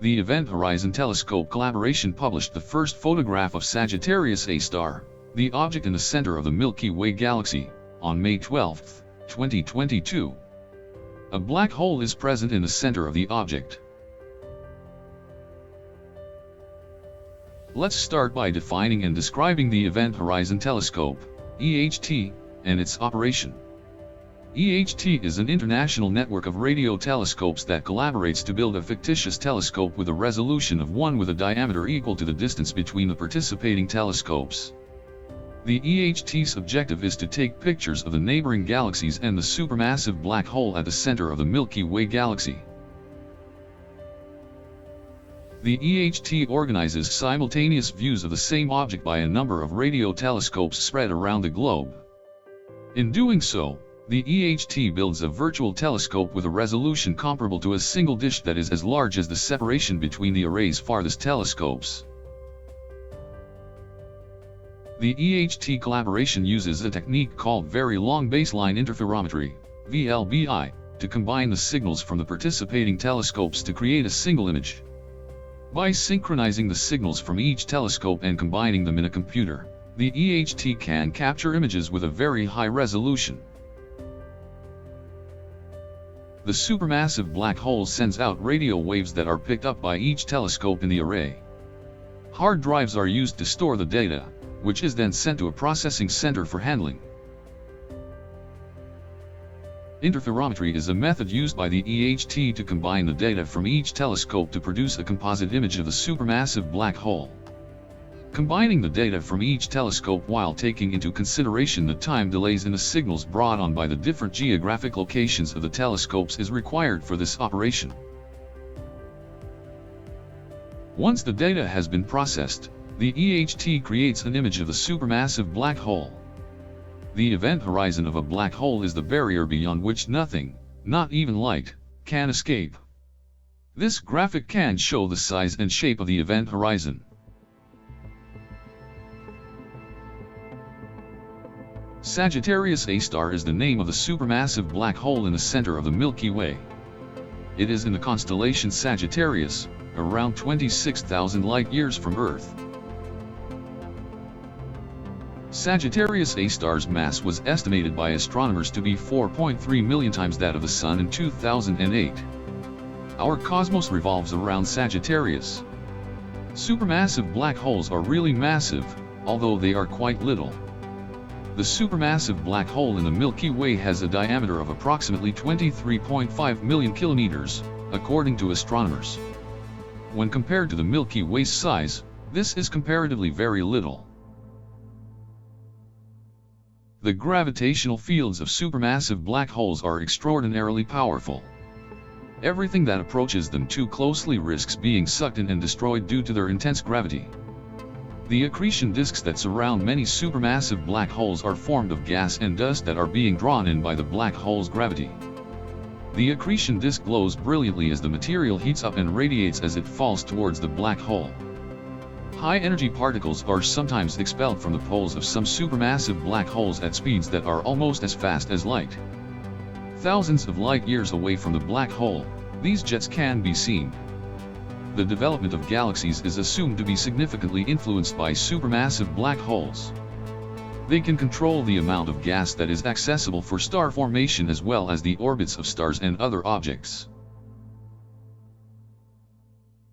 The Event Horizon Telescope collaboration published the first photograph of Sagittarius A star, the object in the center of the Milky Way galaxy, on May 12, 2022. A black hole is present in the center of the object. Let's start by defining and describing the Event Horizon Telescope, EHT, and its operation. EHT is an international network of radio telescopes that collaborates to build a fictitious telescope with a resolution of 1 with a diameter equal to the distance between the participating telescopes. The EHT's objective is to take pictures of the neighboring galaxies and the supermassive black hole at the center of the Milky Way galaxy. The EHT organizes simultaneous views of the same object by a number of radio telescopes spread around the globe. In doing so, the EHT builds a virtual telescope with a resolution comparable to a single dish that is as large as the separation between the array's farthest telescopes. The EHT collaboration uses a technique called Very Long Baseline Interferometry, VLBI, to combine the signals from the participating telescopes to create a single image. By synchronizing the signals from each telescope and combining them in a computer, the EHT can capture images with a very high resolution. The supermassive black hole sends out radio waves that are picked up by each telescope in the array. Hard drives are used to store the data, which is then sent to a processing center for handling. Interferometry is a method used by the EHT to combine the data from each telescope to produce a composite image of the supermassive black hole. Combining the data from each telescope while taking into consideration the time delays in the signals brought on by the different geographic locations of the telescopes is required for this operation. Once the data has been processed, the EHT creates an image of the supermassive black hole. The event horizon of a black hole is the barrier beyond which nothing, not even light, can escape. This graphic can show the size and shape of the event horizon. Sagittarius A star is the name of the supermassive black hole in the center of the Milky Way. It is in the constellation Sagittarius, around 26,000 light-years from Earth. Sagittarius A star's mass was estimated by astronomers to be 4.3 million times that of the Sun in 2008. Our cosmos revolves around Sagittarius. Supermassive black holes are really massive, although they are quite little. The supermassive black hole in the Milky Way has a diameter of approximately 23.5 million kilometers, according to astronomers. When compared to the Milky Way's size, this is comparatively very little. The gravitational fields of supermassive black holes are extraordinarily powerful. Everything that approaches them too closely risks being sucked in and destroyed due to their intense gravity. The accretion disks that surround many supermassive black holes are formed of gas and dust that are being drawn in by the black hole's gravity. The accretion disk glows brilliantly as the material heats up and radiates as it falls towards the black hole. High-energy particles are sometimes expelled from the poles of some supermassive black holes at speeds that are almost as fast as light. Thousands of light-years away from the black hole, these jets can be seen. The development of galaxies is assumed to be significantly influenced by supermassive black holes. They can control the amount of gas that is accessible for star formation as well as the orbits of stars and other objects.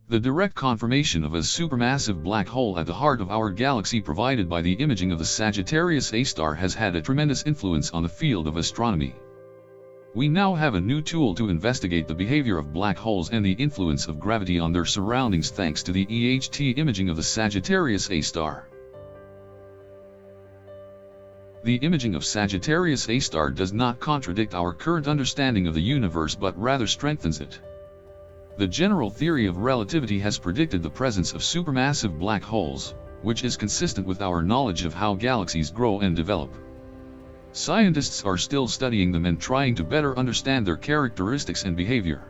The direct confirmation of a supermassive black hole at the heart of our galaxy provided by the imaging of the Sagittarius A star has had a tremendous influence on the field of astronomy. We now have a new tool to investigate the behavior of black holes and the influence of gravity on their surroundings thanks to the EHT imaging of the Sagittarius A star. The imaging of Sagittarius A star does not contradict our current understanding of the universe but rather strengthens it. The general theory of relativity has predicted the presence of supermassive black holes, which is consistent with our knowledge of how galaxies grow and develop. Scientists are still studying them and trying to better understand their characteristics and behavior.